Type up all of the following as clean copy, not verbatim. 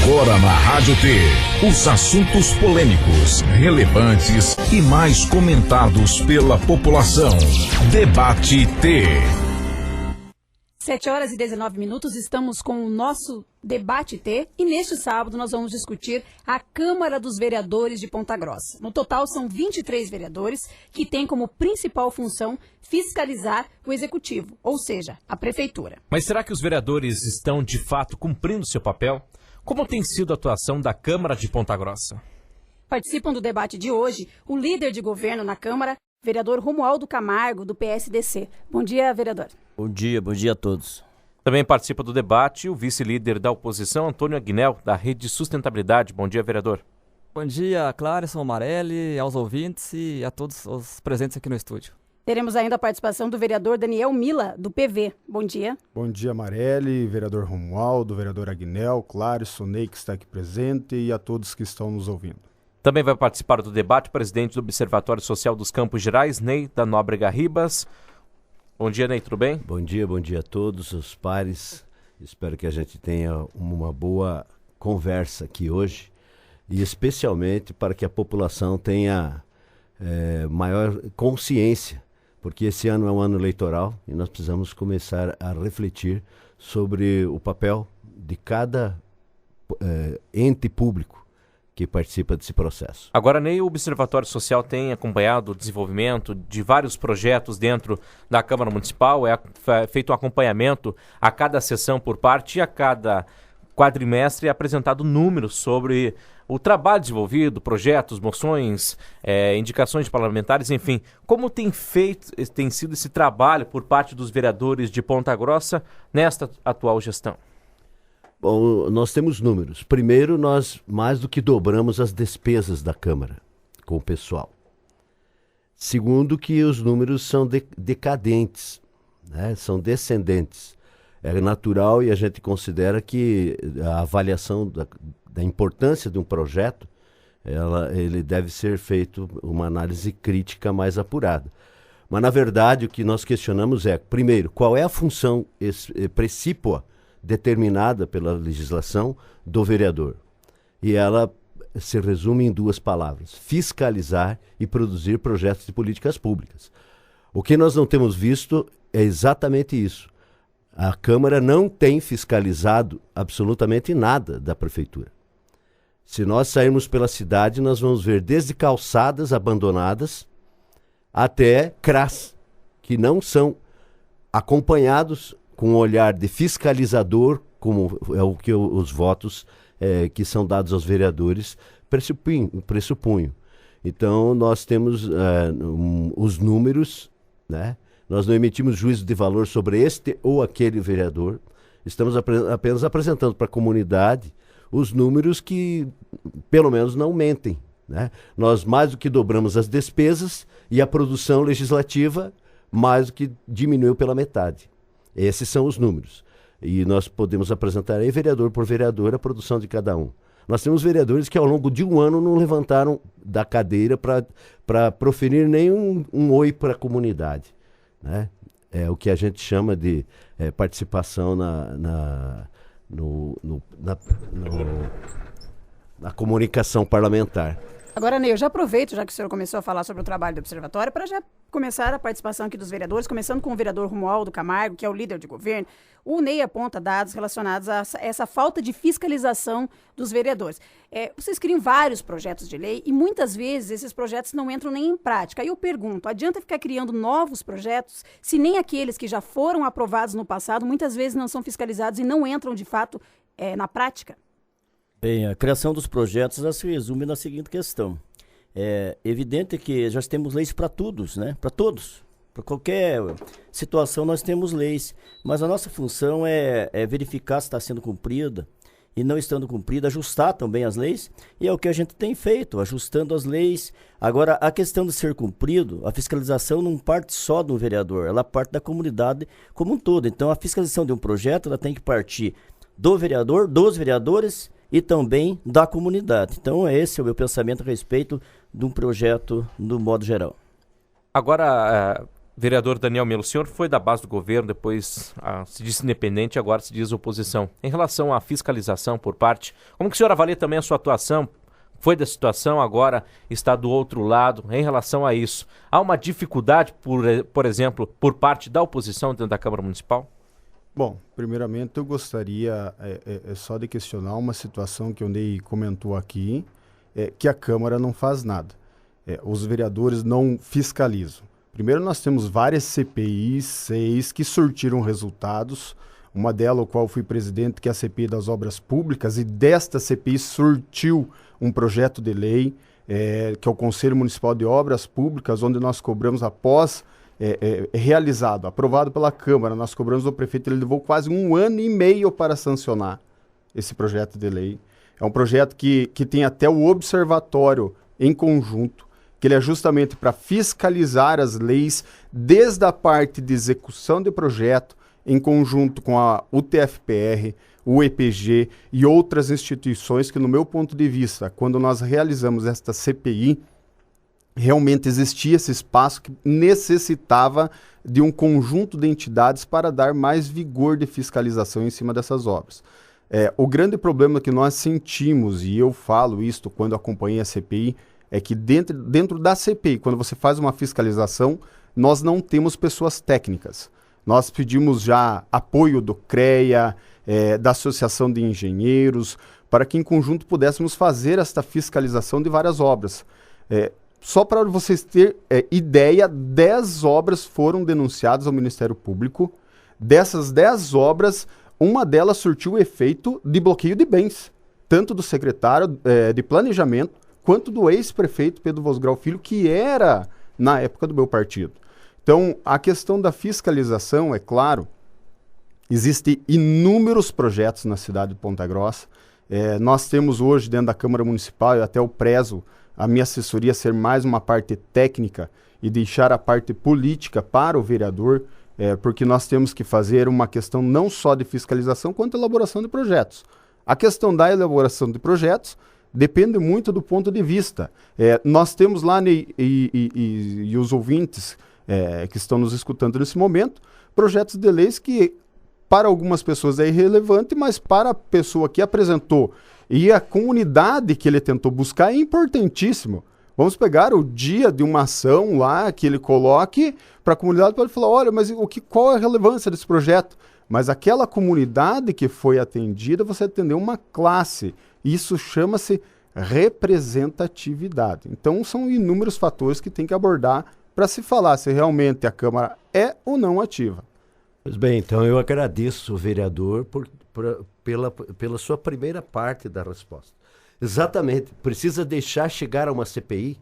Agora na Rádio T, os assuntos polêmicos, relevantes e mais comentados pela população. Debate T. 7h19, estamos com o nosso Debate T e neste sábado nós vamos discutir a Câmara dos Vereadores de Ponta Grossa. No total são 23 vereadores que têm como principal função fiscalizar o Executivo, ou seja, a Prefeitura. Mas será que os vereadores estão de fato cumprindo seu papel? Como tem sido a atuação da Câmara de Ponta Grossa? Participam do debate de hoje o líder de governo na Câmara, vereador Romualdo Camargo, do PSDC. Bom dia, vereador. Bom dia a todos. Também participa do debate o vice-líder da oposição, Antônio Aguinel, da Rede Sustentabilidade. Bom dia, vereador. Bom dia, Clarison Marelli, aos ouvintes e a todos os presentes aqui no estúdio. Teremos ainda a participação do vereador Daniel Mila, do PV. Bom dia. Bom dia, Marelli, vereador Romualdo, vereador Aguinel, Clarison, Ney, que está aqui presente, e a todos que estão nos ouvindo. Também vai participar do debate o presidente do Observatório Social dos Campos Gerais, Ney, da Nóbrega Ribas. Bom dia, Ney, tudo bem? Bom dia a todos os pares. Espero que a gente tenha uma boa conversa aqui hoje e especialmente para que a população tenha maior consciência, porque esse ano é um ano eleitoral e nós precisamos começar a refletir sobre o papel de cada ente público que participa desse processo. Agora, Ney, o Observatório Social tem acompanhado o desenvolvimento de vários projetos dentro da Câmara Municipal, é feito um acompanhamento a cada sessão por parte e a cada quadrimestre é apresentado números sobre o trabalho desenvolvido, projetos, moções, indicações de parlamentares, enfim. Como tem sido esse trabalho por parte dos vereadores de Ponta Grossa nesta atual gestão? Bom, nós temos números. Primeiro, nós mais do que dobramos as despesas da Câmara com o pessoal. Segundo, que os números são decadentes, né? São descendentes. É natural e a gente considera que a avaliação da importância de um projeto, ele deve ser feito uma análise crítica mais apurada. Mas, na verdade, o que nós questionamos é, primeiro, qual é a função precípua determinada pela legislação do vereador. E ela se resume em duas palavras: fiscalizar e produzir projetos de políticas públicas. O que nós não temos visto é exatamente isso. A Câmara não tem fiscalizado absolutamente nada da Prefeitura. Se nós sairmos pela cidade, nós vamos ver desde calçadas abandonadas até CRAS, que não são acompanhados com um olhar de fiscalizador, como é o que os votos que são dados aos vereadores pressupunham. Então, nós temos os números, né? Nós não emitimos juízo de valor sobre este ou aquele vereador. Estamos apenas apresentando para a comunidade os números que, pelo menos, não mentem, né? Nós mais do que dobramos as despesas e a produção legislativa mais do que diminuiu pela metade. Esses são os números. E nós podemos apresentar aí, vereador por vereador, a produção de cada um. Nós temos vereadores que ao longo de um ano não levantaram da cadeira para proferir nem um oi para a comunidade, né? É o que a gente chama de participação na comunicação parlamentar. Agora, Ney, eu já aproveito, já que o senhor começou a falar sobre o trabalho do Observatório, para já começar a participação aqui dos vereadores, começando com o vereador Romualdo Camargo, que é o líder de governo. O Ney aponta dados relacionados a essa falta de fiscalização dos vereadores. Vocês criam vários projetos de lei e muitas vezes esses projetos não entram nem em prática. Aí eu pergunto, adianta ficar criando novos projetos se nem aqueles que já foram aprovados no passado muitas vezes não são fiscalizados e não entram de fato na prática? Bem, a criação dos projetos já se resume na seguinte questão. É evidente que já temos leis para todos, né? Para todos. Para qualquer situação nós temos leis. Mas a nossa função é verificar se está sendo cumprida e não estando cumprida, ajustar também as leis. E é o que a gente tem feito, ajustando as leis. Agora, a questão de ser cumprido, a fiscalização não parte só do vereador, ela parte da comunidade como um todo. Então, a fiscalização de um projeto ela tem que partir do vereador, dos vereadores e também da comunidade. Então, esse é o meu pensamento a respeito de um projeto no modo geral. Agora, Vereador Daniel Melo, o senhor foi da base do governo, depois se disse independente, agora se diz oposição. Em relação à fiscalização por parte, como que o senhor avalia também a sua atuação? Foi da situação, agora está do outro lado em relação a isso. Há uma dificuldade, por exemplo, por parte da oposição dentro da Câmara Municipal? Bom, primeiramente eu gostaria só de questionar uma situação que o Ney comentou aqui, que a Câmara não faz nada. Os vereadores não fiscalizam. Primeiro, nós temos várias CPIs, 6, que surtiram resultados. Uma delas, o qual fui presidente, que é a CPI das Obras Públicas, e desta CPI surtiu um projeto de lei, que é o Conselho Municipal de Obras Públicas, onde nós cobramos após realizado, aprovado pela Câmara, nós cobramos do prefeito, ele levou quase 1 ano e meio para sancionar esse projeto de lei. É um projeto que tem até o observatório em conjunto, que ele é justamente para fiscalizar as leis desde a parte de execução de projeto, em conjunto com a UTFPR, o EPG e outras instituições que, no meu ponto de vista, quando nós realizamos esta CPI, realmente existia esse espaço que necessitava de um conjunto de entidades para dar mais vigor de fiscalização em cima dessas obras. O grande problema que nós sentimos, e eu falo isto quando acompanhei a CPI, é que dentro da CPI, quando você faz uma fiscalização, nós não temos pessoas técnicas. Nós pedimos já apoio do CREA, da Associação de Engenheiros, para que em conjunto pudéssemos fazer esta fiscalização de várias obras. Só para vocês terem ideia, 10 obras foram denunciadas ao Ministério Público. Dessas 10 obras, uma delas surtiu o efeito de bloqueio de bens, tanto do secretário de Planejamento, quanto do ex-prefeito Pedro Vosgrau Filho, que era na época do meu partido. Então, a questão da fiscalização, é claro, existem inúmeros projetos na cidade de Ponta Grossa. Nós temos hoje dentro da Câmara Municipal, eu até eu prezo a minha assessoria ser mais uma parte técnica e deixar a parte política para o vereador, porque nós temos que fazer uma questão não só de fiscalização, quanto elaboração de projetos. A questão da elaboração de projetos depende muito do ponto de vista. Nós temos lá, e os ouvintes que estão nos escutando nesse momento, projetos de leis que para algumas pessoas é irrelevante, mas para a pessoa que apresentou e a comunidade que ele tentou buscar é importantíssimo. Vamos pegar o dia de uma ação lá que ele coloque para a comunidade, pode falar, olha, mas qual é a relevância desse projeto? Mas aquela comunidade que foi atendida, você atendeu uma classe. Isso chama-se representatividade. Então, são inúmeros fatores que tem que abordar para se falar se realmente a Câmara é ou não ativa. Pois bem, então eu agradeço o vereador pela sua primeira parte da resposta. Exatamente, precisa deixar chegar a uma CPI.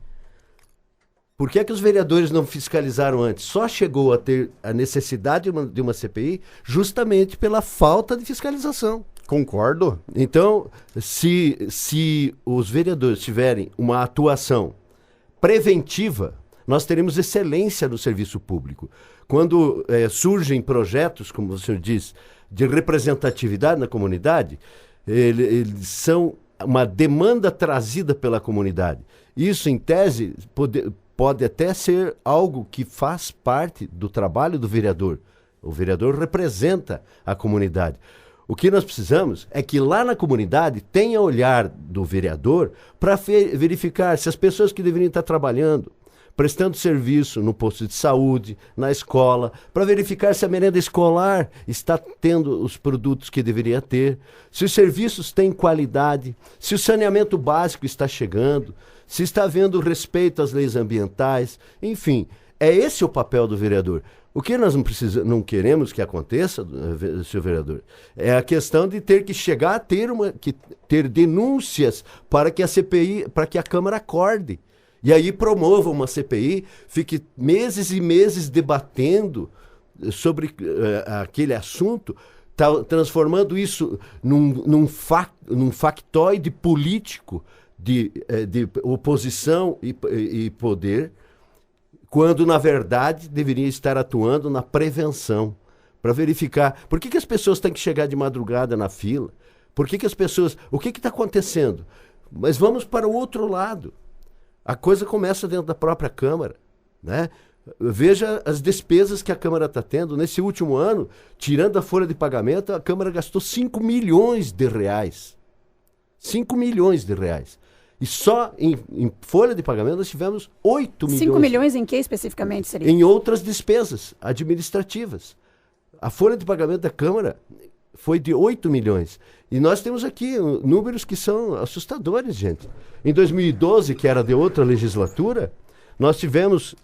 Por que é que os vereadores não fiscalizaram antes? Só chegou a ter a necessidade de uma CPI justamente pela falta de fiscalização. Concordo. Então, se os vereadores tiverem uma atuação preventiva, nós teremos excelência no serviço público. Quando surgem projetos, como o senhor diz, de representatividade na comunidade, eles são uma demanda trazida pela comunidade. Isso, em tese, pode até ser algo que faz parte do trabalho do vereador. O vereador representa a comunidade. O que nós precisamos é que lá na comunidade tenha olhar do vereador para verificar se as pessoas que deveriam estar trabalhando, prestando serviço no posto de saúde, na escola, para verificar se a merenda escolar está tendo os produtos que deveria ter, se os serviços têm qualidade, se o saneamento básico está chegando, se está havendo respeito às leis ambientais, enfim, é esse o papel do vereador. O que nós não queremos que aconteça, senhor vereador, é a questão de ter que chegar a ter denúncias para que a CPI, para que a Câmara acorde. E aí promova uma CPI, fique meses e meses debatendo sobre aquele assunto, transformando isso num factoide político de oposição e poder, quando, na verdade, deveria estar atuando na prevenção, para verificar por que as pessoas têm que chegar de madrugada na fila, por que as pessoas... O que está acontecendo? Mas vamos para o outro lado. A coisa começa dentro da própria Câmara, né? Veja as despesas que a Câmara está tendo. Nesse último ano, tirando a folha de pagamento, a Câmara gastou 5 milhões de reais. 5 milhões de reais. E só em folha de pagamento nós tivemos 8 milhões. 5 milhões em que especificamente seria? Em outras despesas administrativas. A folha de pagamento da Câmara foi de 8 milhões. E nós temos aqui números que são assustadores, gente. Em 2012, que era de outra legislatura, nós tivemos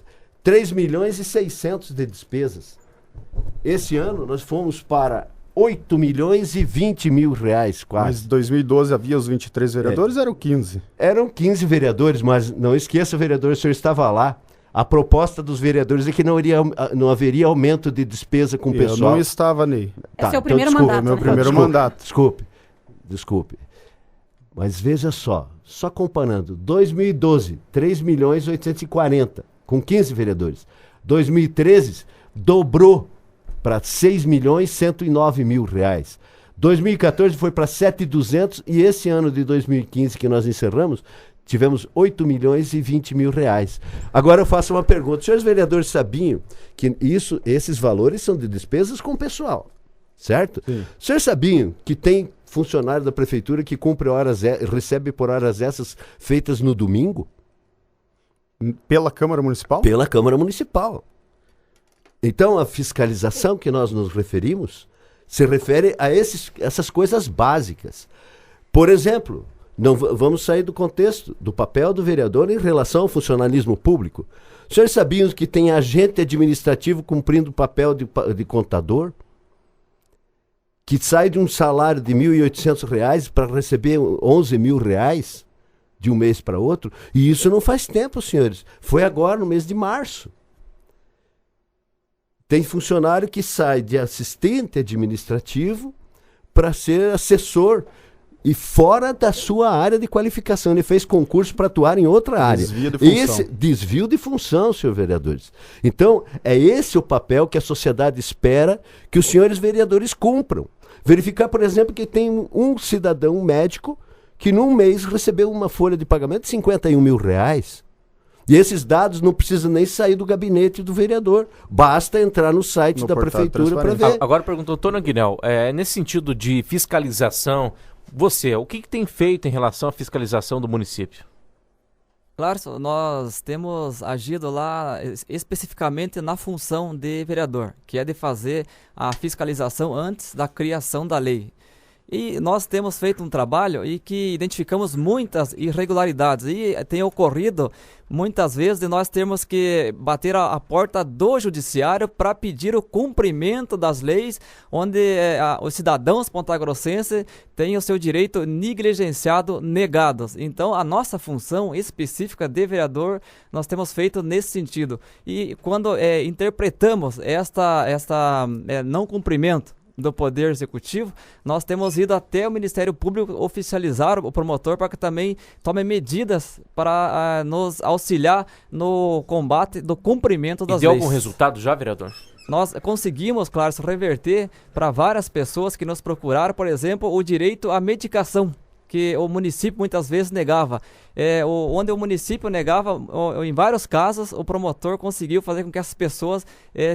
3 milhões e 600 de despesas. Esse ano nós fomos para 8 milhões e 20 mil reais, quase. Mas em 2012 havia os 23 vereadores, eram 15? Eram 15 vereadores, mas não esqueça, vereador, o senhor estava lá. A proposta dos vereadores é que não haveria aumento de despesa com o pessoal. Eu não estava, Ney. Esse é o primeiro mandato, meu né? primeiro mandato. Desculpe. Mas veja só comparando, 2012, 3 milhões e 840, com 15 vereadores. 2013, dobrou para 6 milhões e 109 mil reais. 2014 foi para 7.200 e esse ano de 2015 que nós encerramos, tivemos 8 milhões e 20 mil reais. Agora eu faço uma pergunta. Os senhores vereadores sabiam que esses valores são de despesas com o pessoal, certo? Sim. Os senhores sabiam que tem funcionário da prefeitura que cumpre recebe por horas essas feitas no domingo? Pela Câmara Municipal? Pela Câmara Municipal. Então, a fiscalização que nós nos referimos se refere a essas coisas básicas. Por exemplo, não vamos sair do contexto do papel do vereador em relação ao funcionalismo público. Os senhores sabiam que tem agente administrativo cumprindo o papel de contador? Que sai de um salário de R$ 1.800 para receber R$ 11 mil de um mês para outro? E isso não faz tempo, senhores. Foi agora, no mês de março. Tem funcionário que sai de assistente administrativo para ser assessor e fora da sua área de qualificação. Ele fez concurso para atuar em outra área. Desvio de função. Desvio de função, senhores vereadores. Então, é esse o papel que a sociedade espera que os senhores vereadores cumpram. Verificar, por exemplo, que tem um cidadão, um médico, que num mês recebeu uma folha de pagamento de 51 mil reais. E esses dados não precisam nem sair do gabinete do vereador. Basta entrar no site da prefeitura para ver. Agora perguntou o Antônio Aguinel, nesse sentido de fiscalização, o que tem feito em relação à fiscalização do município? Claro, nós temos agido lá especificamente na função de vereador, que é de fazer a fiscalização antes da criação da lei. E nós temos feito um trabalho e que identificamos muitas irregularidades e tem ocorrido muitas vezes de nós termos que bater a porta do judiciário para pedir o cumprimento das leis, onde os cidadãos pontagrossenses têm o seu direito negligenciado, negados. Então a nossa função específica de vereador nós temos feito nesse sentido. E quando interpretamos esta não cumprimento do Poder Executivo, nós temos ido até o Ministério Público oficializar o promotor para que também tome medidas para nos auxiliar no combate do cumprimento das leis. E deu algum resultado já, vereador? Nós conseguimos, claro, reverter para várias pessoas que nos procuraram, por exemplo, o direito à medicação, que o município muitas vezes negava. Onde o município negava, em vários casos, o promotor conseguiu fazer com que essas pessoas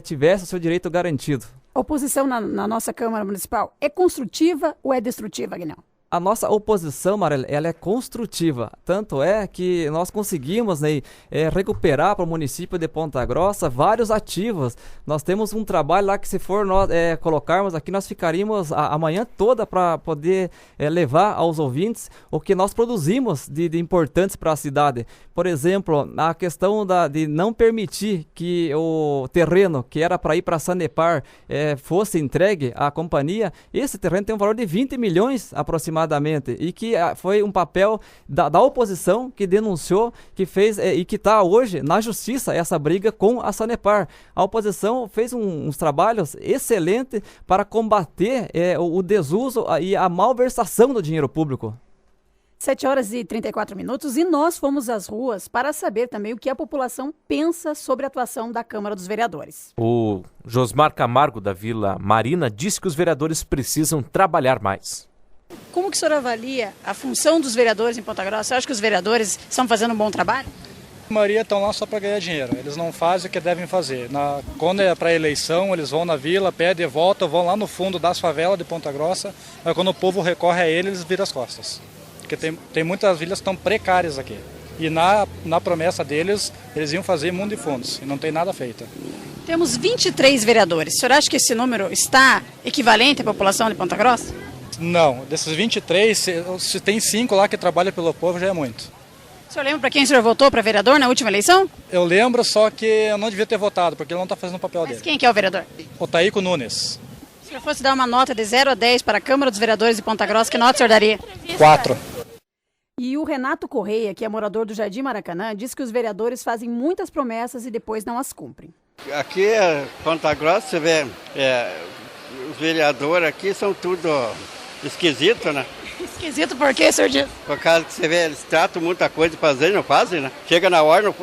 tivessem o seu direito garantido. A oposição na nossa Câmara Municipal é construtiva ou é destrutiva, Aguinel? A nossa oposição, Marela, ela é construtiva. Tanto é que nós conseguimos recuperar para o município de Ponta Grossa vários ativos. Nós temos um trabalho lá que, se for nós colocarmos aqui, nós ficaríamos a manhã toda para poder levar aos ouvintes o que nós produzimos de importantes para a cidade. Por exemplo, a questão de não permitir que o terreno que era para ir para a Sanepar fosse entregue à companhia. Esse terreno tem um valor de 20 milhões aproximadamente. E que foi um papel da oposição que denunciou, que fez e que está hoje na justiça essa briga com a Sanepar. A oposição fez uns trabalhos excelentes para combater o desuso e a malversação do dinheiro público. 7 horas e 34 minutos e nós fomos às ruas para saber também o que a população pensa sobre a atuação da Câmara dos Vereadores. O Josmar Camargo, da Vila Marina, disse que os vereadores precisam trabalhar mais. Como que o senhor avalia a função dos vereadores em Ponta Grossa? Você acha que os vereadores estão fazendo um bom trabalho? A maioria estão lá só para ganhar dinheiro, eles não fazem o que devem fazer. Quando é para eleição, eles vão na vila, pedem volta, vão lá no fundo das favelas de Ponta Grossa, mas quando o povo recorre a eles viram as costas. Porque tem muitas vilas que estão precárias aqui. E na promessa deles, eles iam fazer mundo e fundos, e não tem nada feito. Temos 23 vereadores. O senhor acha que esse número está equivalente à população de Ponta Grossa? Não, desses 23, se tem 5 lá que trabalham pelo povo, já é muito. O senhor lembra para quem o senhor votou para vereador na última eleição? Eu lembro, só que eu não devia ter votado, porque ele não está fazendo o papel dele. Mas quem que é o vereador? O Taíco Nunes. Se o senhor fosse dar uma nota de 0 a 10 para a Câmara dos Vereadores de Ponta Grossa, que nota o senhor daria? 4. E o Renato Correia, que é morador do Jardim Maracanã, diz que os vereadores fazem muitas promessas e depois não as cumprem. Aqui em Ponta Grossa, você vê, os vereadores aqui são tudo esquisito, né? Esquisito por quê, senhor Dias? Por causa que você vê, eles tratam muita coisa para fazer e não fazem, né? Chega na hora,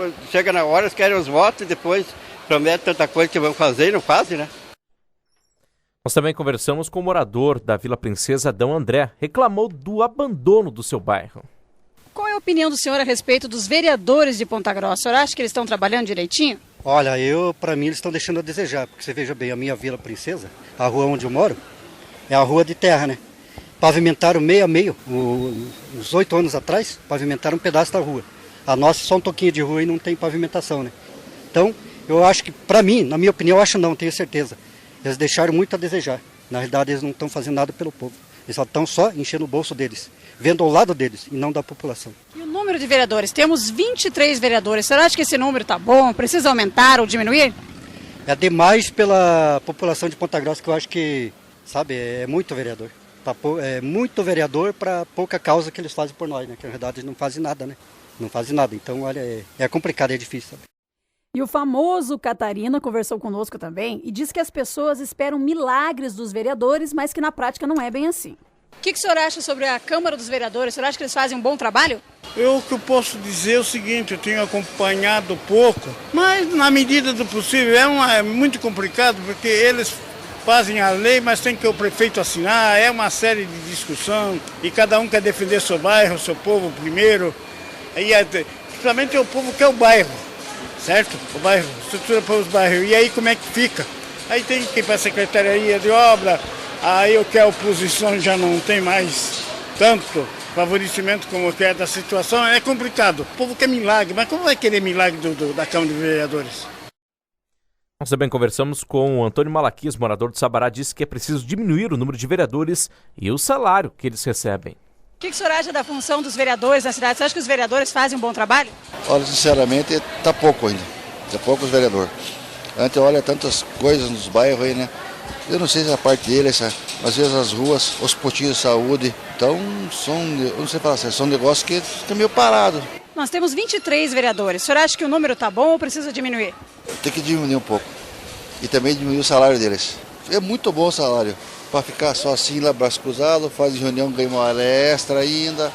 eles querem os votos e depois prometem tanta coisa que vão fazer e não fazem, né? Nós também conversamos com o morador da Vila Princesa, Adão André, reclamou do abandono do seu bairro. Qual é a opinião do senhor a respeito dos vereadores de Ponta Grossa? O senhor acha que eles estão trabalhando direitinho? Olha, para mim eles estão deixando a desejar, porque você veja bem, a minha Vila Princesa, a rua onde eu moro, é a rua de terra, né? Pavimentaram meio a meio, uns 8 anos atrás, pavimentaram um pedaço da rua. A nossa só um toquinho de rua e não tem pavimentação, né? Então, eu acho que, para mim, na minha opinião, eu acho não, tenho certeza. Eles deixaram muito a desejar. Na realidade, eles não estão fazendo nada pelo povo. Eles só estão enchendo o bolso deles, vendo ao lado deles e não da população. E o número de vereadores? Temos 23 vereadores. Você acha que esse número está bom? Precisa aumentar ou diminuir? É demais pela população de Ponta Grossa, que eu acho que, sabe, é muito vereador. É muito vereador para pouca causa que eles fazem por nós, né? Que na verdade eles não fazem nada, né? Não fazem nada. Então, olha, é complicado, é difícil, sabe? E o famoso Catarina conversou conosco também e disse que as pessoas esperam milagres dos vereadores, mas que na prática não é bem assim. O que o senhor acha sobre a Câmara dos Vereadores? O senhor acha que eles fazem um bom trabalho? O que eu posso dizer é o seguinte, eu tenho acompanhado pouco, mas na medida do possível é muito complicado, porque eles fazem a lei, mas tem que o prefeito assinar, é uma série de discussão, e cada um quer defender seu bairro, seu povo primeiro, principalmente o povo quer o bairro, certo? O bairro, estrutura para os bairros, e aí como é que fica? Aí tem que ir para a Secretaria de Obra, aí o que a oposição já não tem mais tanto favorecimento como que é da situação, é complicado. O povo quer milagre, mas como vai querer milagre da Câmara de Vereadores? Nós também conversamos com o Antônio Malaquias, morador de Sabará, disse que é preciso diminuir o número de vereadores e o salário que eles recebem. O que o senhor acha da função dos vereadores na cidade? Você acha que os vereadores fazem um bom trabalho? Olha, sinceramente, está pouco ainda. Está pouco os vereadores. Antes, olha, tantas coisas nos bairros aí, né? Eu não sei se é a parte dele, às vezes as ruas, os postinhos de saúde, então eu não sei falar, são negócios que estão meio parados. Nós temos 23 vereadores. O senhor acha que o número está bom ou precisa diminuir? Tem que diminuir um pouco. E também diminuir o salário deles. É muito bom o salário. Para ficar só assim lá, braço cruzado, faz reunião, ganha uma hora extra ainda.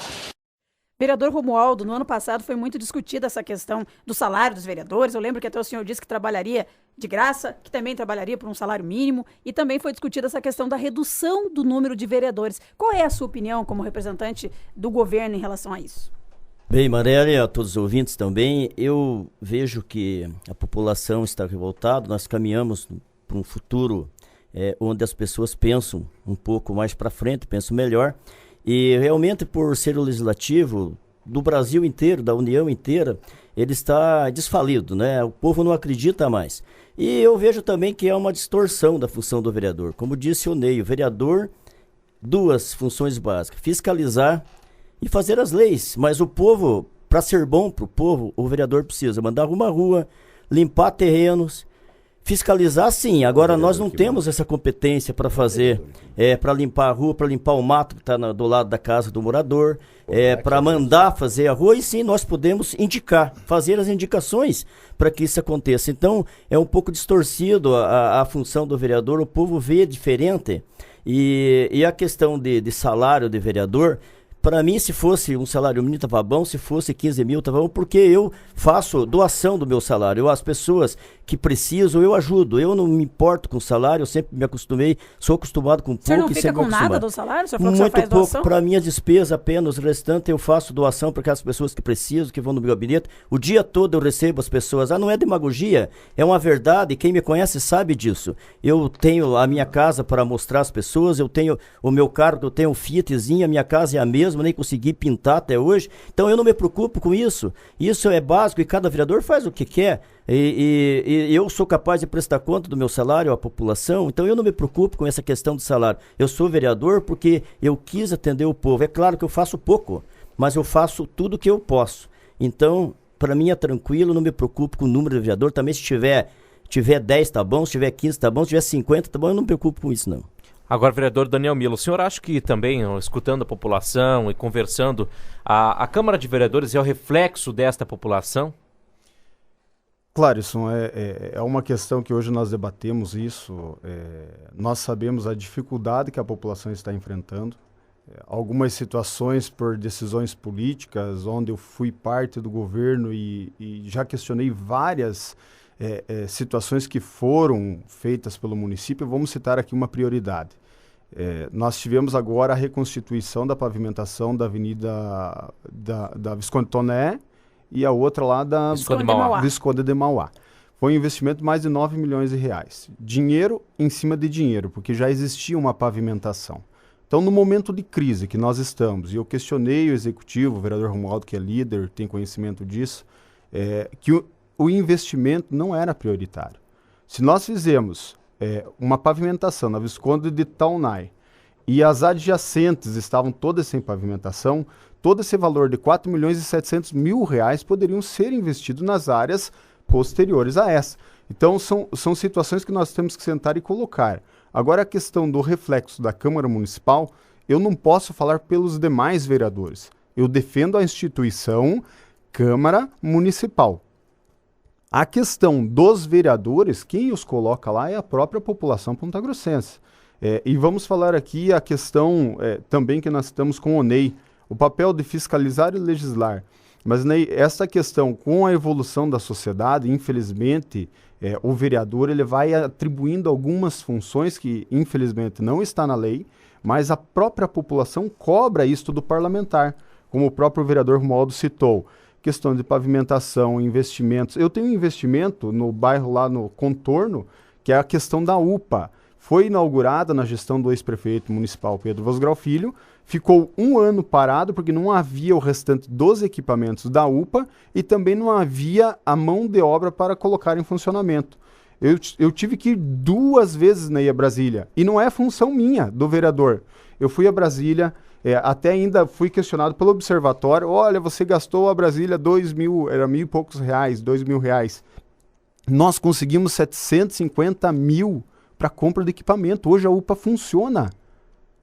Vereador Romualdo, no ano passado foi muito discutida essa questão do salário dos vereadores. Eu lembro que até o senhor disse que trabalharia de graça, que também trabalharia por um salário mínimo, e também foi discutida essa questão da redução do número de vereadores. Qual é a sua opinião como representante do governo em relação a isso? Bem, Marielle, a todos os ouvintes também, eu vejo que a população está revoltada, nós caminhamos para um futuro onde as pessoas pensam um pouco mais para frente, pensam melhor, e realmente por ser o legislativo do Brasil inteiro, da União inteira, ele está desfalido, né? O povo não acredita mais. E eu vejo também que é uma distorção da função do vereador. Como disse o Ney, o vereador, duas funções básicas, fiscalizar e fazer as leis, mas o povo, para ser bom para o povo, o vereador precisa mandar arrumar rua, limpar terrenos, fiscalizar sim. Agora nós não temos essa competência para fazer, para limpar a rua, para limpar o mato que está do lado da casa do morador, para mandar fazer a rua, e sim, nós podemos indicar, fazer as indicações para que isso aconteça. Então é um pouco distorcido a função do vereador, o povo vê diferente, e a questão de salário de vereador, para mim, se fosse um salário mínimo, estava bom. Se fosse 15 mil, estava bom, porque eu faço doação do meu salário. As pessoas que precisam, eu ajudo. Eu não me importo com o salário, eu sempre me acostumei, sou acostumado com pouco. O senhor não e fica sempre com acostumado. nada do salário? O senhor falou que o senhor Muito faz pouco, doação? para minha despesa apenas, o restante eu faço doação para aquelas pessoas que precisam, que vão no meu gabinete. O dia todo eu recebo as pessoas, não é demagogia, é uma verdade, quem me conhece sabe disso. Eu tenho a minha casa para mostrar às pessoas, eu tenho o meu carro, eu tenho um Fiatzinho, a minha casa é a mesma, nem consegui pintar até hoje, então eu não me preocupo com isso. Isso é básico e cada vereador faz o que quer. E eu sou capaz de prestar conta do meu salário à população, então eu não me preocupo com essa questão do salário. Eu sou vereador porque eu quis atender o povo. É claro que eu faço pouco, mas eu faço tudo que eu posso. Então, para mim é tranquilo, não me preocupo com o número de vereador. Também se tiver 10 tá bom, se tiver 15 tá bom, se tiver 50 tá bom, eu não me preocupo com isso não. Agora, vereador Daniel Milo, o senhor acha que também, escutando a população e conversando, a Câmara de Vereadores é o reflexo desta população? Claro, isso é uma questão que hoje nós debatemos isso. Nós sabemos a dificuldade que a população está enfrentando. Algumas situações por decisões políticas, onde eu fui parte do governo e já questionei várias situações que foram feitas pelo município. Vamos citar aqui uma prioridade. Nós tivemos agora a reconstituição da pavimentação da Avenida da Visconde Toné e a outra lá da Visconde de Mauá. Foi um investimento de mais de 9 milhões de reais. Dinheiro em cima de dinheiro, porque já existia uma pavimentação. Então, no momento de crise que nós estamos, e eu questionei o executivo, o vereador Romualdo, que é líder, tem conhecimento disso, que o investimento não era prioritário. Se nós fizemos uma pavimentação na Visconde de Taunay e as adjacentes estavam todas sem pavimentação, todo esse valor de 4 milhões e 700 mil reais poderiam ser investidos nas áreas posteriores a essa. Então, são situações que nós temos que sentar e colocar. Agora, a questão do reflexo da Câmara Municipal, eu não posso falar pelos demais vereadores. Eu defendo a instituição Câmara Municipal. A questão dos vereadores, quem os coloca lá é a própria população pontagrossense. E vamos falar aqui a questão também que nós estamos com o Ney, o papel de fiscalizar e legislar. Mas, Ney, essa questão com a evolução da sociedade, infelizmente, o vereador ele vai atribuindo algumas funções que, infelizmente, não está na lei, mas a própria população cobra isto do parlamentar, como o próprio vereador Romualdo citou. Questão de pavimentação, investimentos. Eu tenho um investimento no bairro lá no Contorno, que é a questão da UPA. Foi inaugurada na gestão do ex-prefeito municipal Pedro Vosgrau Filho, ficou um ano parado porque não havia o restante dos equipamentos da UPA e também não havia a mão de obra para colocar em funcionamento. Eu tive que ir 2 vezes na Brasília e não é função minha, do vereador. Eu fui a Brasília, até ainda fui questionado pelo observatório, olha, você gastou a Brasília 2.000, era 1.000 e poucos reais, 2.000 reais. Nós conseguimos 750 mil para compra de equipamento. Hoje a UPA funciona.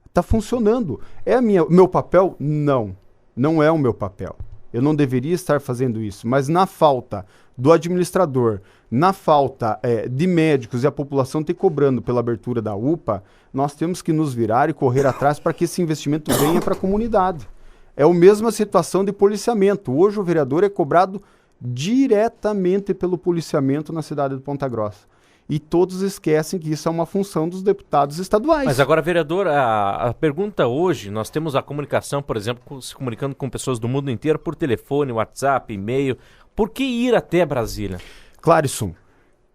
Está funcionando. É meu papel? Não. Não é o meu papel. Eu não deveria estar fazendo isso. Mas na falta do administrador, na falta de médicos e a população ter cobrando pela abertura da UPA, nós temos que nos virar e correr atrás para que esse investimento venha para a comunidade. É a mesma situação de policiamento. Hoje o vereador é cobrado diretamente pelo policiamento na cidade de Ponta Grossa. E todos esquecem que isso é uma função dos deputados estaduais. Mas agora, vereador, a pergunta hoje, nós temos a comunicação, por exemplo, se comunicando com pessoas do mundo inteiro por telefone, WhatsApp, e-mail. Por que ir até Brasília? Clarison,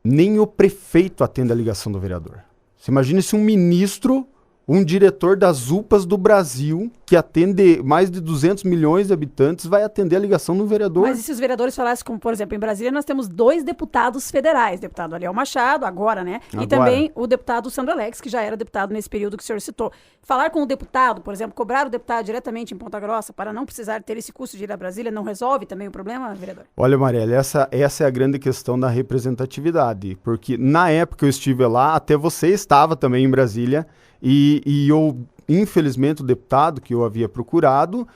nem o prefeito atende a ligação do vereador. Você imagina se um ministro, um diretor das UPAs do Brasil, que atende mais de 200 milhões de habitantes, vai atender a ligação do vereador. Mas e se os vereadores falassem, como por exemplo, em Brasília nós temos 2 deputados federais, deputado Ariel Machado, agora, né? Agora. E também o deputado Sandro Alex, que já era deputado nesse período que o senhor citou. Falar com o deputado, por exemplo, cobrar o deputado diretamente em Ponta Grossa para não precisar ter esse custo de ir a Brasília, não resolve também o problema, vereador? Olha, Marielle, essa é a grande questão da representatividade, porque na época que eu estive lá, até você estava também em Brasília, e eu, infelizmente, o deputado que eu havia procurado,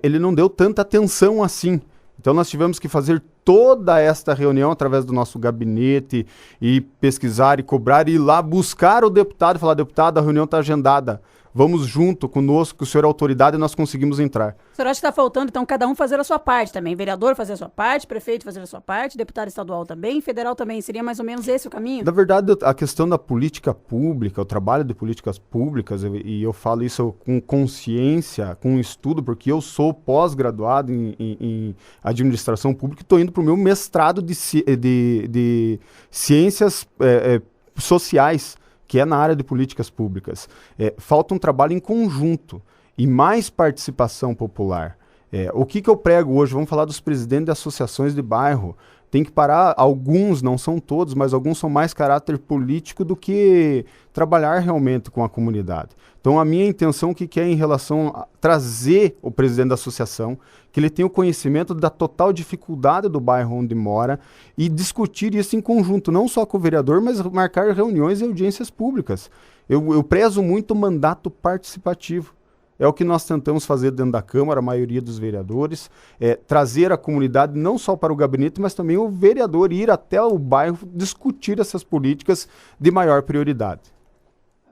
ele não deu tanta atenção assim. Então nós tivemos que fazer toda esta reunião através do nosso gabinete e pesquisar e cobrar e ir lá buscar o deputado e falar, deputado, a reunião está agendada. vamos junto conosco, que o senhor é autoridade e nós conseguimos entrar. O senhor acha que está faltando, então, cada um fazer a sua parte também? Vereador fazer a sua parte, prefeito fazer a sua parte, deputado estadual também, federal também. Seria mais ou menos esse o caminho? Na verdade, a questão da política pública, o trabalho de políticas públicas, e eu falo isso com consciência, com estudo, porque eu sou pós-graduado em administração pública e estou indo para o meu mestrado de ciências sociais, que é na área de políticas públicas. Falta um trabalho em conjunto e mais participação popular. O que eu prego hoje? Vamos falar dos presidentes de associações de bairro. Tem que parar, alguns, não são todos, mas alguns são mais caráter político do que trabalhar realmente com a comunidade. Então a minha intenção, o que é em relação a trazer o presidente da associação, que ele tenha o conhecimento da total dificuldade do bairro onde mora e discutir isso em conjunto, não só com o vereador, mas marcar reuniões e audiências públicas. Eu prezo muito o mandato participativo. É o que nós tentamos fazer dentro da Câmara, a maioria dos vereadores, trazer a comunidade não só para o gabinete, mas também o vereador ir até o bairro discutir essas políticas de maior prioridade.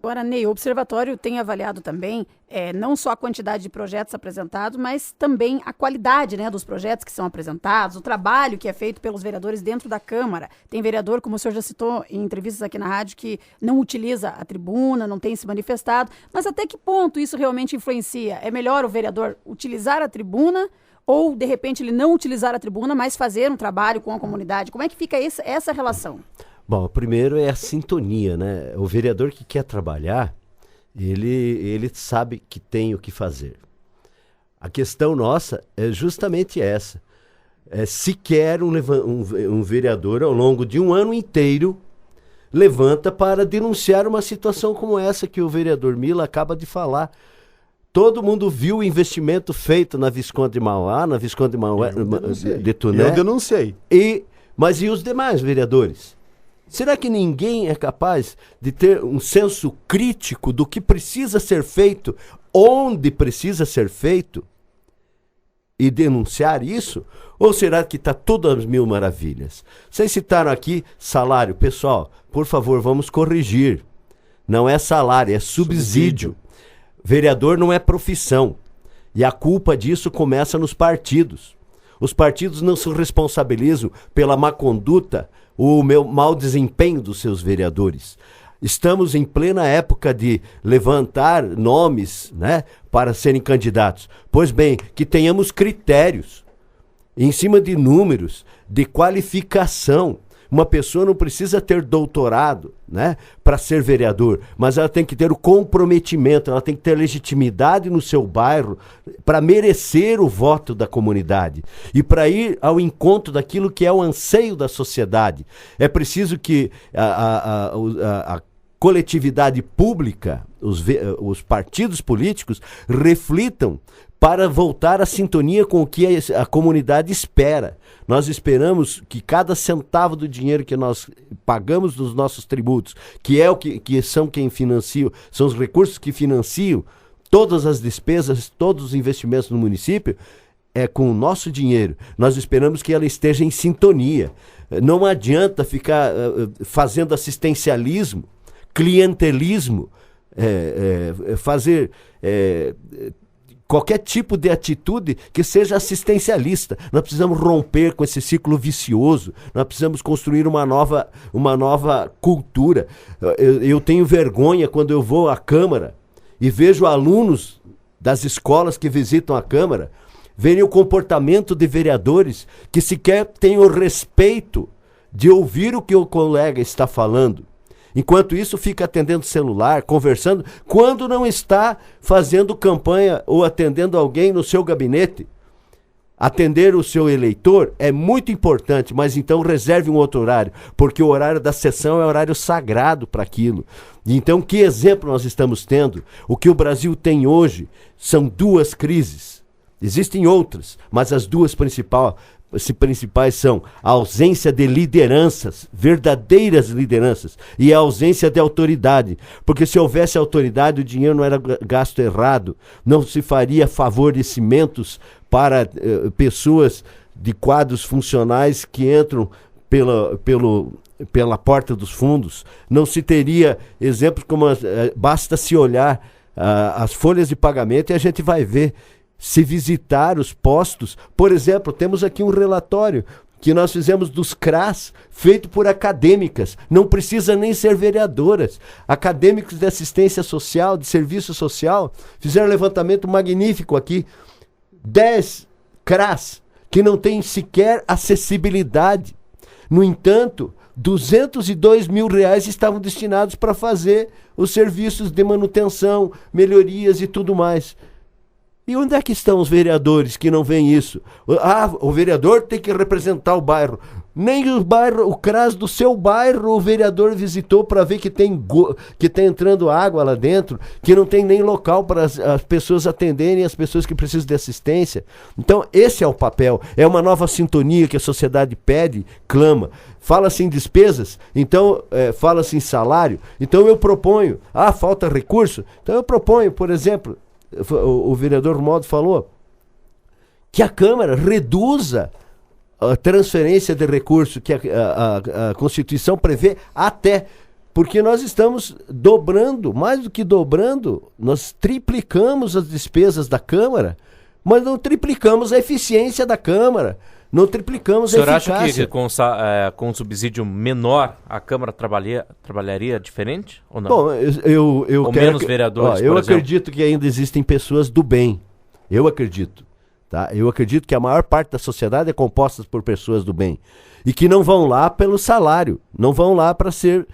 Agora, Ney, o Observatório tem avaliado também não só a quantidade de projetos apresentados, mas também a qualidade, né, dos projetos que são apresentados, o trabalho que é feito pelos vereadores dentro da Câmara. Tem vereador, como o senhor já citou em entrevistas aqui na rádio, que não utiliza a tribuna, não tem se manifestado, mas até que ponto isso realmente influencia? É melhor o vereador utilizar a tribuna ou, de repente, ele não utilizar a tribuna, mas fazer um trabalho com a comunidade? Como é que fica essa relação? Bom, primeiro é a sintonia, né? O vereador que quer trabalhar, ele sabe que tem o que fazer. A questão nossa é justamente essa. Se quer um vereador, ao longo de um ano inteiro, levanta para denunciar uma situação como essa que o vereador Mila acaba de falar. Todo mundo viu o investimento feito na Visconde de Mauá, de Tuné. Eu denunciei. Mas e os demais vereadores? Será que ninguém é capaz de ter um senso crítico do que precisa ser feito, onde precisa ser feito, e denunciar isso? Ou será que está tudo às mil maravilhas? Vocês citaram aqui salário. Pessoal, por favor, vamos corrigir. Não é salário, é subsídio. Vereador não é profissão. E a culpa disso começa nos partidos. Os partidos não se responsabilizam pela má conduta, o mau desempenho dos seus vereadores. Estamos em plena época de levantar nomes, né, para serem candidatos. Pois bem, que tenhamos critérios em cima de números, de qualificação. Uma pessoa não precisa ter doutorado, né, para ser vereador, mas ela tem que ter o comprometimento, ela tem que ter legitimidade no seu bairro para merecer o voto da comunidade e para ir ao encontro daquilo que é o anseio da sociedade. É preciso que a coletividade pública, os partidos políticos, reflitam para voltar à sintonia com o que a comunidade espera. Nós esperamos que cada centavo do dinheiro que nós pagamos dos nossos tributos, que é o que são quem financia, são os recursos que financiam todas as despesas, todos os investimentos no município, é com o nosso dinheiro. Nós esperamos que ela esteja em sintonia. Não adianta ficar fazendo assistencialismo, clientelismo, fazer qualquer tipo de atitude que seja assistencialista. Nós precisamos romper com esse ciclo vicioso, nós precisamos construir uma nova cultura. Eu tenho vergonha quando eu vou à Câmara e vejo alunos das escolas que visitam a Câmara verem o comportamento de vereadores que sequer têm o respeito de ouvir o que o colega está falando. Enquanto isso, fica atendendo celular, conversando, quando não está fazendo campanha ou atendendo alguém no seu gabinete. Atender o seu eleitor é muito importante, mas então reserve um outro horário, porque o horário da sessão é horário sagrado para aquilo. Então, que exemplo nós estamos tendo? O que o Brasil tem hoje são duas crises. Existem outras, mas as duas principais são a ausência de lideranças, verdadeiras lideranças, e a ausência de autoridade. Porque se houvesse autoridade, o dinheiro não era gasto errado, não se faria favorecimentos para pessoas de quadros funcionais que entram pela porta dos fundos. Não se teria exemplos como basta se olhar as folhas de pagamento e a gente vai ver, se visitar os postos. Por exemplo, temos aqui um relatório que nós fizemos dos CRAS, feito por acadêmicas, não precisa nem ser vereadoras. Acadêmicos de assistência social, de serviço social, fizeram um levantamento magnífico aqui. 10 CRAS que não têm sequer acessibilidade. No entanto, 202 mil reais estavam destinados para fazer os serviços de manutenção, melhorias e tudo mais. E onde é que estão os vereadores que não veem isso? O vereador tem que representar o bairro. Nem o CRAS do seu bairro o vereador visitou para ver que tá entrando água lá dentro, que não tem nem local para as pessoas atenderem as pessoas que precisam de assistência. Então, esse é o papel. É uma nova sintonia que a sociedade pede, clama. Fala-se em despesas, então fala-se em salário. Então eu proponho, falta recurso? Então eu proponho, por exemplo, o vereador Romualdo falou, que a Câmara reduza a transferência de recurso que a Constituição prevê até, porque nós estamos dobrando, mais do que dobrando, nós triplicamos as despesas da Câmara, mas não triplicamos a eficiência da Câmara, não triplicamos a eficácia. O senhor acha que com um subsídio menor a Câmara trabalharia diferente ou não? Bom, ou menos vereadores, eu acredito que ainda existem pessoas do bem, eu acredito. Tá? Eu acredito que a maior parte da sociedade é composta por pessoas do bem e que não vão lá pelo salário, não vão lá para se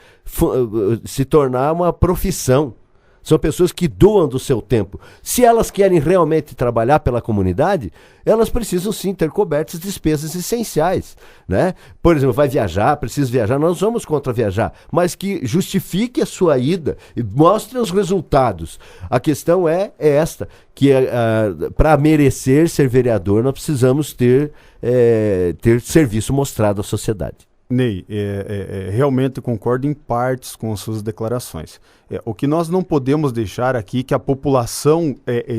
tornar uma profissão. São pessoas que doam do seu tempo. Se elas querem realmente trabalhar pela comunidade, elas precisam sim ter cobertas despesas essenciais, né? Por exemplo, vai viajar, precisa viajar, nós vamos contra viajar, mas que justifique a sua ida e mostre os resultados. A questão é esta, que para merecer ser vereador, nós precisamos ter serviço mostrado à sociedade. Ney, realmente concordo em partes com as suas declarações. O que nós não podemos deixar aqui que a população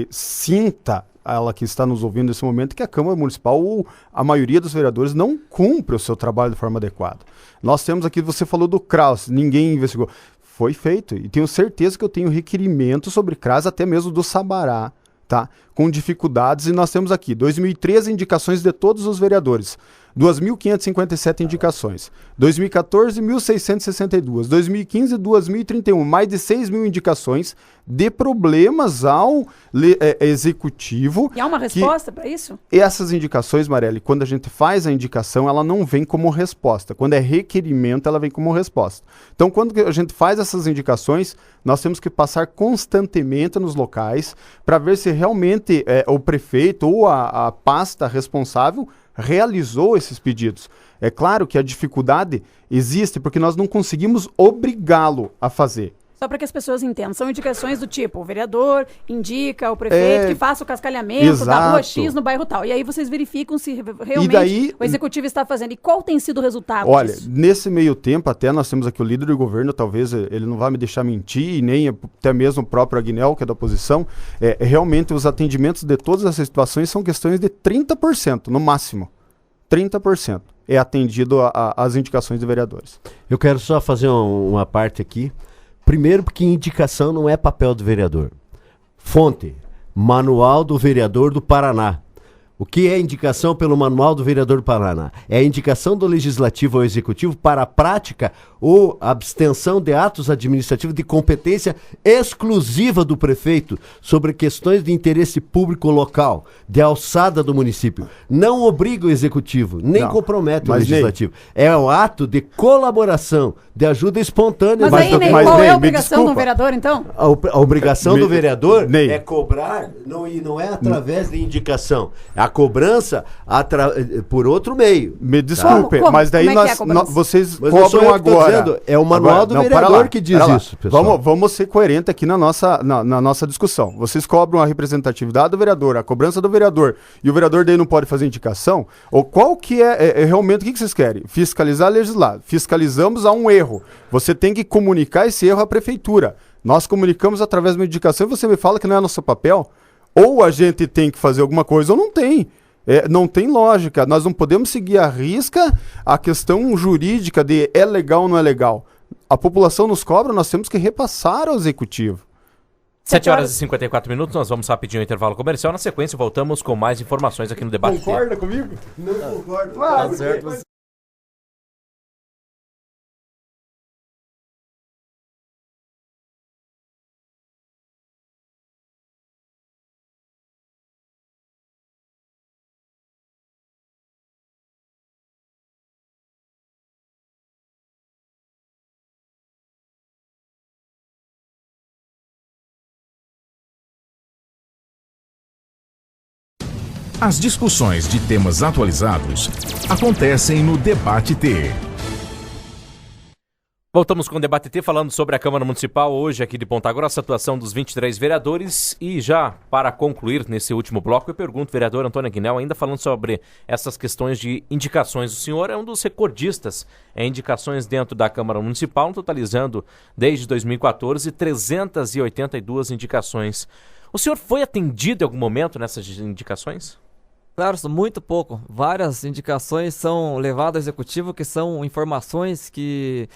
sinta, ela que está nos ouvindo nesse momento, que a Câmara Municipal ou a maioria dos vereadores não cumpre o seu trabalho de forma adequada. Nós temos aqui, você falou do CRAS, ninguém investigou. Foi feito, e tenho certeza que eu tenho requerimento sobre CRAS, até mesmo do Sabará, tá? Com dificuldades, e nós temos aqui 2013 indicações de todos os vereadores, 2.557 indicações, 2014 1.662, 2015 2.031, mais de 6.000 indicações de problemas ao executivo. E há uma resposta para isso? Essas indicações, Marielle, quando a gente faz a indicação, ela não vem como resposta. Quando é requerimento, ela vem como resposta. Então, quando a gente faz essas indicações, nós temos que passar constantemente nos locais para ver se realmente o prefeito ou a pasta responsável realizou esses pedidos. É claro que a dificuldade existe porque nós não conseguimos obrigá-lo a fazer. Só para que as pessoas entendam, são indicações do tipo, o vereador indica o prefeito que faça o cascalhamento da rua X no bairro tal. E aí vocês verificam se realmente o executivo está fazendo. E qual tem sido o resultado disso? Nesse meio tempo, até nós temos aqui o líder do governo, talvez ele não vá me deixar mentir, e nem até mesmo o próprio Aguinel, que é da oposição, realmente os atendimentos de todas essas situações são questões de 30%, no máximo. 30% é atendido às indicações de vereadores. Eu quero só fazer uma parte aqui. Primeiro, porque indicação não é papel do vereador. Fonte, Manual do Vereador do Paraná. O que é indicação pelo Manual do Vereador do Paraná? É a indicação do Legislativo ao Executivo para a prática ou abstenção de atos administrativos de competência exclusiva do prefeito sobre questões de interesse público local, de alçada do município. Não obriga o Executivo, nem compromete o Legislativo. É um ato de colaboração, de ajuda espontânea. Mas qual é a obrigação do vereador, então? A obrigação do vereador é cobrar, não é através de indicação. A cobrança por outro meio. Me desculpe, mas daí vocês cobram agora. É o manual do vereador que diz isso, pessoal. Vamos ser coerentes aqui na nossa discussão. Vocês cobram a representatividade do vereador, a cobrança do vereador, e o vereador daí não pode fazer indicação? Ou qual que é realmente, o que vocês querem? Fiscalizar, legislar. Fiscalizamos a um erro. Você tem que comunicar esse erro à prefeitura. Nós comunicamos através de uma indicação e você me fala que não é nosso papel? Ou a gente tem que fazer alguma coisa ou não tem. Não tem lógica. Nós não podemos seguir à risca a questão jurídica de é legal ou não é legal. A população nos cobra, nós temos que repassar ao executivo. 7 horas e 54 minutos, nós vamos rapidinho ao intervalo comercial. Na sequência, voltamos com mais informações aqui no Debate. Concorda comigo? Não concordo. Claro, Tá certo. As discussões de temas atualizados acontecem no Debate T. Voltamos com o Debate T falando sobre a Câmara Municipal hoje aqui de Ponta Grossa, a atuação dos 23 vereadores. E já para concluir nesse último bloco, eu pergunto, vereador Antônio Aguinel, ainda falando sobre essas questões de indicações. O senhor é um dos recordistas em indicações dentro da Câmara Municipal, totalizando desde 2014 382 indicações. O senhor foi atendido em algum momento nessas indicações? Claro, muito pouco. Várias indicações são levadas ao executivo, que são informações que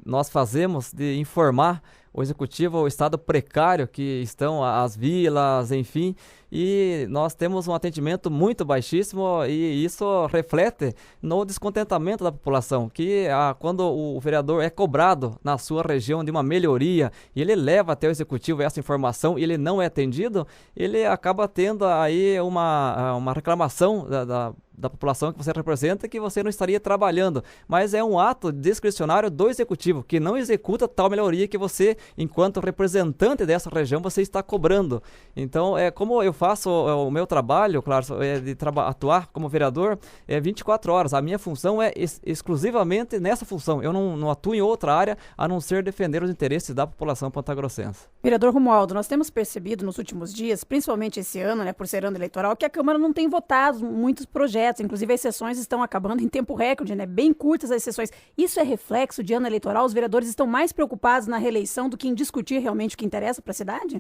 nós fazemos de informar o executivo ao estado precário que estão as vilas, enfim, e nós temos um atendimento muito baixíssimo e isso reflete no descontentamento da população, que quando o vereador é cobrado na sua região de uma melhoria e ele leva até o executivo essa informação e ele não é atendido, ele acaba tendo aí uma reclamação da população que você representa, que você não estaria trabalhando, mas é um ato discricionário do executivo, que não executa tal melhoria que você, enquanto representante dessa região, você está cobrando. Então, como eu faço o meu trabalho, claro, de atuar como vereador, 24 horas. A minha função é exclusivamente nessa função. Eu não atuo em outra área, a não ser defender os interesses da população pontagrossense. Vereador Romualdo, nós temos percebido nos últimos dias, principalmente esse ano, né, por ser ano eleitoral, que a Câmara não tem votado muitos projetos. Inclusive, as sessões estão acabando em tempo recorde, né? Bem curtas as sessões. Isso é reflexo de ano eleitoral? Os vereadores estão mais preocupados na reeleição do que em discutir realmente o que interessa para a cidade?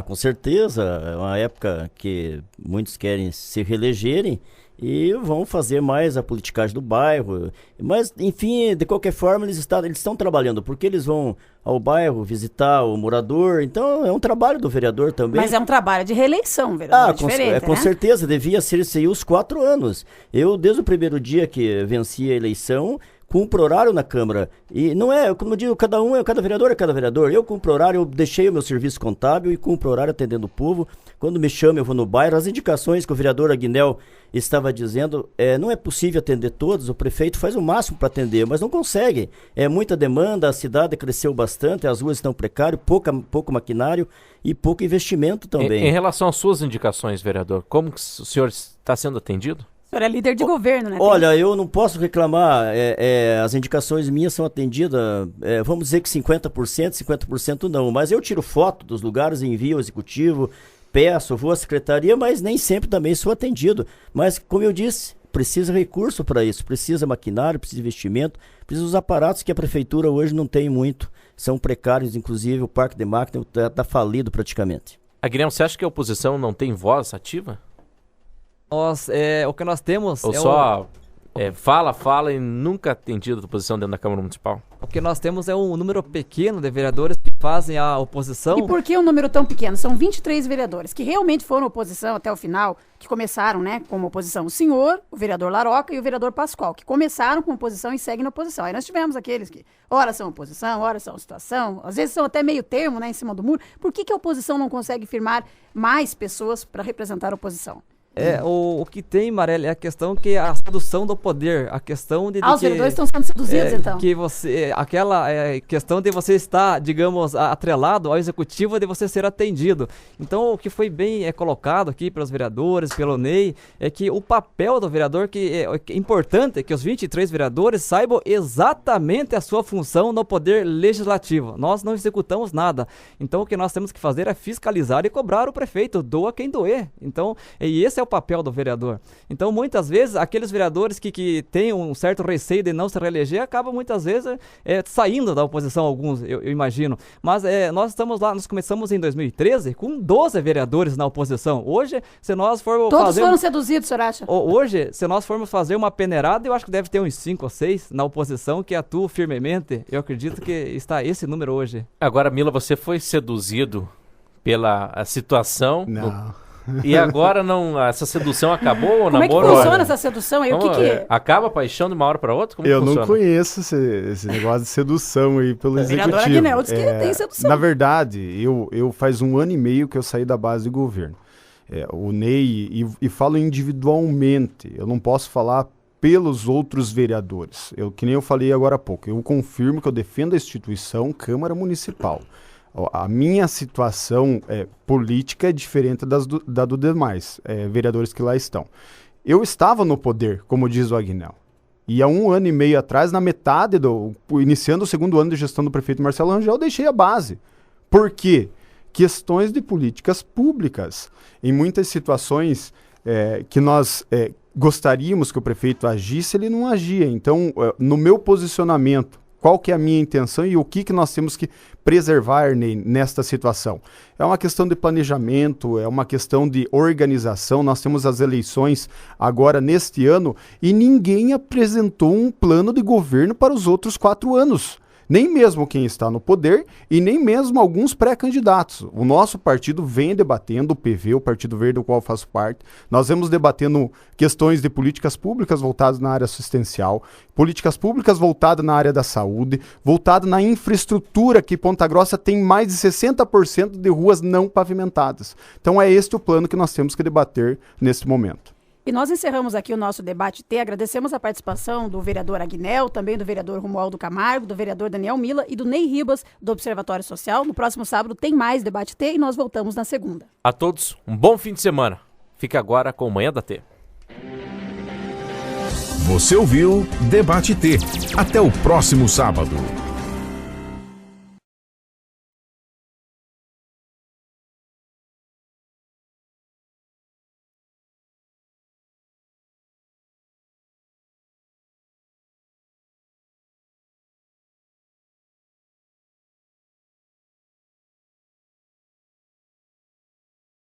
Com certeza. É uma época que muitos querem se reelegerem e vão fazer mais a politicagem do bairro. Mas, enfim, de qualquer forma, eles estão trabalhando, porque eles vão ao bairro visitar o morador. Então, é um trabalho do vereador também. Mas é um trabalho de reeleição, vereador, diferente, com certeza, devia ser isso aí os 4 anos. Eu, desde o primeiro dia que venci a eleição, cumpro horário na Câmara. E não é, como eu digo, cada vereador é cada vereador. Eu cumpro horário, eu deixei o meu serviço contábil e cumpro horário atendendo o povo. Quando me chama, eu vou no bairro. As indicações que o vereador Aguinel estava dizendo, não é possível atender todos. O prefeito faz o máximo para atender, mas não consegue. É muita demanda, a cidade cresceu bastante, as ruas estão precárias, pouco maquinário e pouco investimento também. Em relação às suas indicações, vereador, como que o senhor está sendo atendido? O senhor é líder de governo, né? Olha, eu não posso reclamar, as indicações minhas são atendidas, vamos dizer que 50% não, mas eu tiro foto dos lugares, envio ao executivo, peço, vou à secretaria, mas nem sempre também sou atendido. Mas, como eu disse, precisa recurso para isso, precisa maquinário, precisa investimento, precisa os aparatos que a prefeitura hoje não tem muito, são precários, inclusive o Parque de Máquina está falido praticamente. Aguinel, você acha que a oposição não tem voz ativa? O que nós temos... Ou só fala e nunca atendido a oposição dentro da Câmara Municipal? O que nós temos é um número pequeno de vereadores que fazem a oposição. E por que um número tão pequeno? São 23 vereadores que realmente foram oposição até o final, que começaram, né, como oposição. O senhor, o vereador Laroca e o vereador Pascoal, que começaram com oposição e seguem na oposição. Aí nós tivemos aqueles que, ora são oposição, ora são situação, às vezes são até meio termo, né, em cima do muro. Por que a oposição não consegue firmar mais pessoas para representar a oposição? O que tem, Marely, é a questão que a sedução do poder, a questão de os vereadores estão sendo seduzidos, então. Que aquela questão de você estar, digamos, atrelado ao executivo, de você ser atendido. Então, o que foi bem colocado aqui pelos vereadores, pelo Ney, é que o papel do vereador, que é importante que os 23 vereadores saibam exatamente a sua função no poder legislativo. Nós não executamos nada. Então, o que nós temos que fazer é fiscalizar e cobrar o prefeito, doa quem doer. Então, esse é é o papel do vereador. Então, muitas vezes, aqueles vereadores que têm um certo receio de não se reeleger, acabam muitas vezes saindo da oposição, alguns, eu imagino. Mas nós estamos lá, nós começamos em 2013 com 12 vereadores na oposição. Hoje, se nós formos Todos foram seduzidos, o senhor acha? Hoje, se nós formos fazer uma peneirada, eu acho que deve ter uns 5 ou 6 na oposição que atuam firmemente. Eu acredito que está esse número hoje. Agora, Mila, você foi seduzido pela situação? Não. E agora essa sedução acabou? O Como namoro? é que funciona essa sedução? E o que Acaba a paixão de uma hora para outra? Como eu funciona? não conheço esse negócio de sedução aí pelo executivo. Vereador Aguinaldo diz que tem sedução. Na verdade, eu faz 1 ano e meio que eu saí da base de governo. O Ney, e falo individualmente, eu não posso falar pelos outros vereadores. Que nem eu falei agora há pouco, eu confirmo que eu defendo a instituição Câmara Municipal. A minha situação política é diferente da do demais vereadores que lá estão. Eu estava no poder, como diz o Aguinaldo. E há 1 ano e meio atrás, na metade iniciando o 2º ano de gestão do prefeito Marcelo Rangel, eu deixei a base. Por quê? Questões de políticas públicas. Em muitas situações que nós gostaríamos que o prefeito agisse, ele não agia. Então, no meu posicionamento, qual que é a minha intenção e o que nós temos que preservar nesta situação? É uma questão de planejamento, é uma questão de organização. Nós temos as eleições agora neste ano e ninguém apresentou um plano de governo para os outros 4 anos. Nem mesmo quem está no poder e nem mesmo alguns pré-candidatos. O nosso partido vem debatendo, o PV, o Partido Verde, do qual eu faço parte. Nós vemos debatendo questões de políticas públicas voltadas na área assistencial, políticas públicas voltadas na área da saúde, voltadas na infraestrutura, que Ponta Grossa tem mais de 60% de ruas não pavimentadas. Então é este o plano que nós temos que debater nesse momento. E nós encerramos aqui o nosso debate T. Agradecemos a participação do vereador Aguinaldo, também do vereador Romualdo Camargo, do vereador Daniel Mila e do Ney Ribas, do Observatório Social. No próximo sábado tem mais debate T e nós voltamos na segunda. A todos, um bom fim de semana. Fique agora com o Manhã da T. Você ouviu Debate T. Até o próximo sábado.